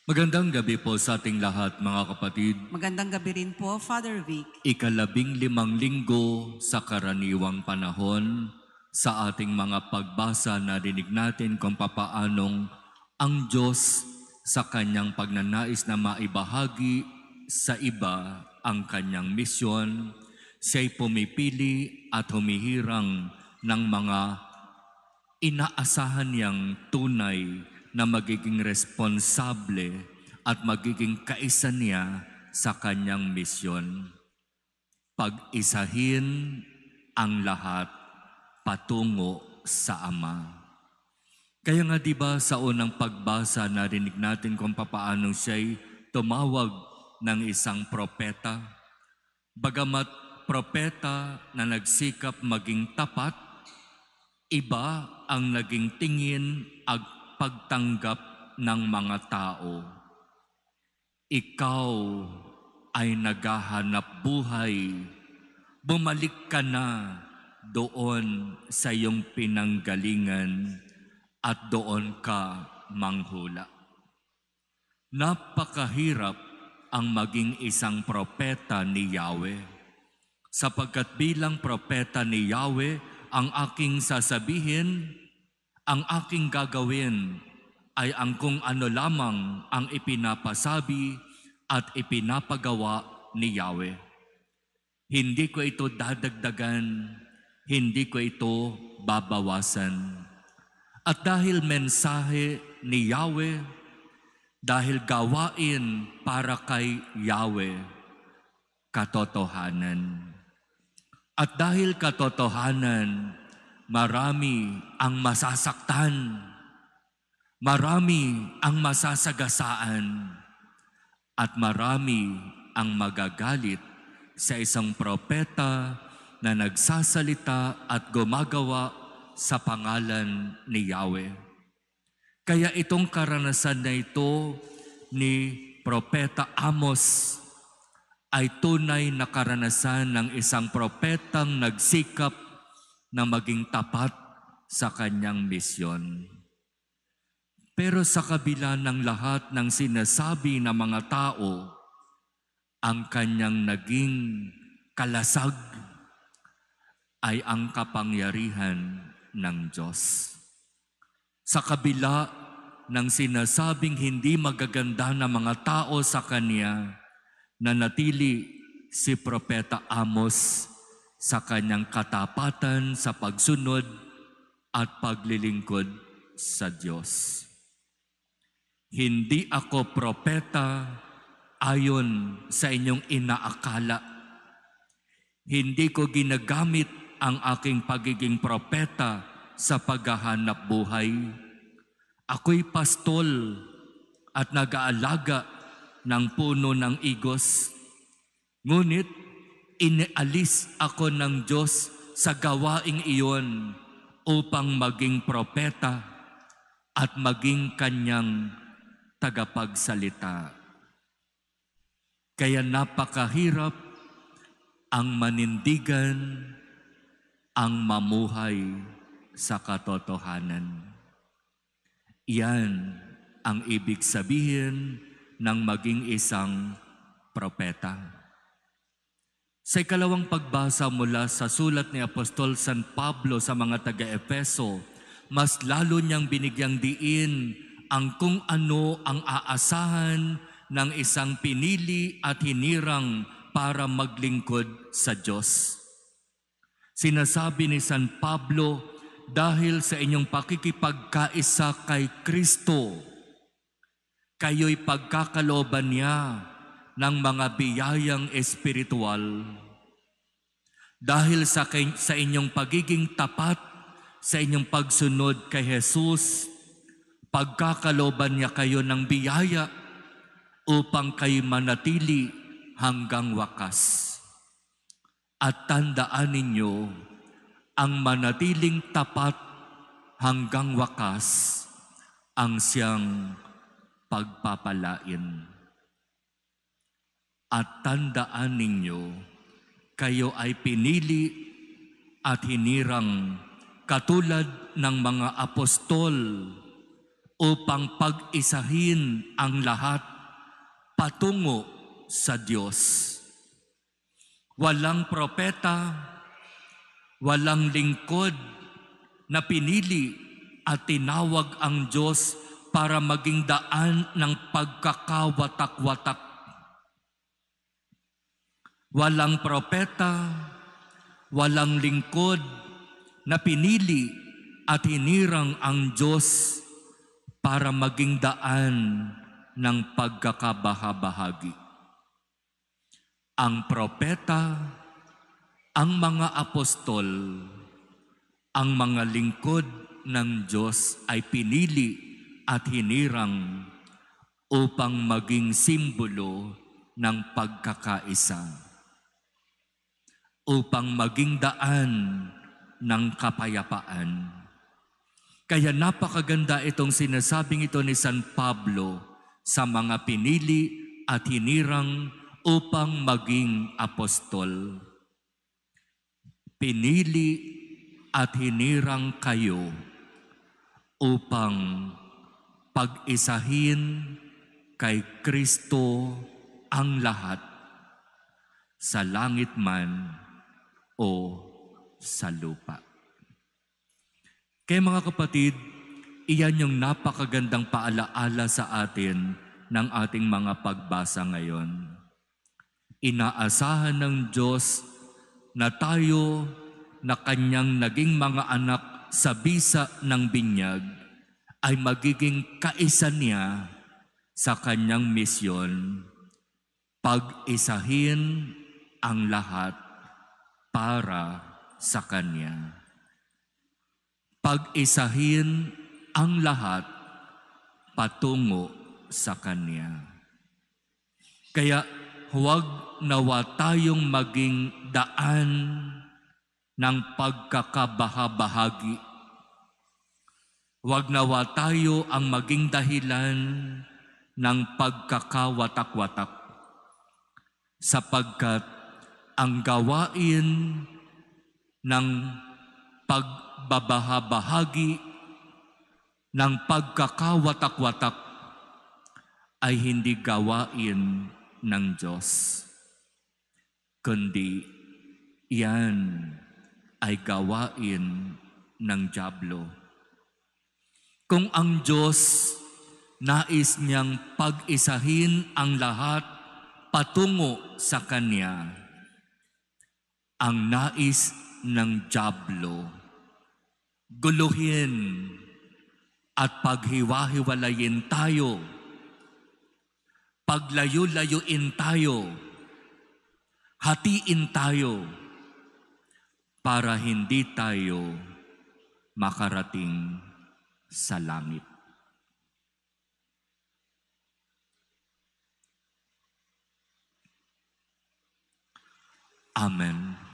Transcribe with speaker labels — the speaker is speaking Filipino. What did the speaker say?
Speaker 1: Magandang gabi po sa ating lahat, mga kapatid.
Speaker 2: Magandang gabi rin po, Father Vic.
Speaker 1: Ika-15 linggo sa karaniwang panahon, sa ating mga pagbasa narinig natin kung papaanong ang Diyos sa kanyang pagnanais na maibahagi sa iba ang kanyang misyon. Siya'y pumipili at humihirang ng mga inaasahan niyang tunay na magiging responsable at magiging kaisa niya sa kanyang misyon. Pag-isahin ang lahat patungo sa Ama. Kaya nga 'di ba sa unang pagbasa narinig natin kung papaano siya'y tumawag ng isang propeta. Bagamat propeta na nagsikap maging tapat, iba ang naging tingin at pagtanggap ng mga tao. Ikaw ay naghahanap buhay. Bumalik ka na doon sa iyong pinanggalingan at doon ka manghula. Napakahirap ang maging isang propeta ni Yahweh. Sapagkat bilang propeta ni Yahweh, ang aking sasabihin, ang aking gagawin ay ang kung ano lamang ang ipinapasabi at ipinapagawa ni Yahweh. Hindi ko ito dadagdagan, hindi ko ito babawasan. At dahil mensahe ni Yahweh, dahil gawain para kay Yahweh, katotohanan. At dahil katotohanan, marami ang masasaktan, marami ang masasagasaan, at marami ang magagalit sa isang propeta na nagsasalita at gumagawa sa pangalan ni Yahweh. Kaya itong karanasan na ito ni Propeta Amos ay tunay na karanasan ng isang propetang nagsikap na maging tapat sa kanyang misyon. Pero sa kabila ng lahat ng sinasabi ng mga tao, ang kanyang naging kalasag ay ang kapangyarihan ng Diyos. Sa kabila ng sinasabing hindi magaganda ng mga tao sa kanya, nanatili si Propeta Amos sa kanyang katapatan sa pagsunod at paglilingkod sa Diyos. Hindi ako propeta ayon sa inyong inaakala. Hindi ko ginagamit ang aking pagiging propeta sa paghahanap buhay. Ako'y pastol at nag-aalaga ng puno ng igos. Ngunit inialis ako ng Diyos sa gawaing iyon upang maging propeta at maging kanyang tagapagsalita. Kaya napakahirap ang manindigan, ang mamuhay sa katotohanan. Iyan ang ibig sabihin ng maging isang propeta. Sa ikalawang pagbasa mula sa sulat ni Apostol San Pablo sa mga taga-Efeso, mas lalo niyang binigyang diin ang kung ano ang aasahan ng isang pinili at hinirang para maglingkod sa Diyos. Sinasabi ni San Pablo, dahil sa inyong pakikipagkaisa kay Kristo, kayo'y pagkakalooban niya ng mga biyayang espiritual. Dahil sa inyong pagiging tapat, sa inyong pagsunod kay Jesus, pagkakalooban niya kayo ng biyaya upang kayo manatili hanggang wakas. At tandaan ninyo, ang manatiling tapat hanggang wakas ang siyang pagpapalain. At tandaan ninyo, kayo ay pinili at hinirang katulad ng mga apostol upang pag-isahin ang lahat patungo sa Diyos. Walang propeta, walang lingkod na pinili at tinawag ang Diyos para maging daan ng pagkakawatak-watak. Walang propeta, walang lingkod na pinili at hinirang ang Diyos para maging daan ng pagkakabahabahagi. Ang propeta, ang mga apostol, ang mga lingkod ng Diyos ay pinili at hinirang upang maging simbolo ng pagkakaisa, upang maging daan ng kapayapaan. Kaya napakaganda itong sinasabing ito ni San Pablo sa mga pinili at hinirang upang maging apostol. Pinili at hinirang kayo upang pag-isahin kay Kristo ang lahat, sa langit man o sa lupa. Kaya mga kapatid, iyan yung napakagandang paalaala sa atin ng ating mga pagbasa ngayon. Inaasahan ng Diyos na tayo na Kanyang naging mga anak sa bisa ng binyag ay magiging kaisa niya sa Kanyang misyon, pag-isahin ang lahat para sa Kanya. Pag-isahin ang lahat patungo sa Kanya. Kaya huwag nawa tayong maging daan ng pagkakabahabahagi. Huwag nawa tayo ang maging dahilan ng pagkakawatak-watak, sapagkat ang gawain ng pagbabahabahagi, ng pagkakawatak-watak ay hindi gawain ng Diyos, kundi yan ay gawain ng dyablo. Kung ang Diyos nais niyang pag-isahin ang lahat patungo sa Kanya, ang nais ng dyablo, guluhin at paghiwa-hiwalayin tayo, paglayo-layuin tayo, hatiin tayo, para hindi tayo makarating sa langit. Amen.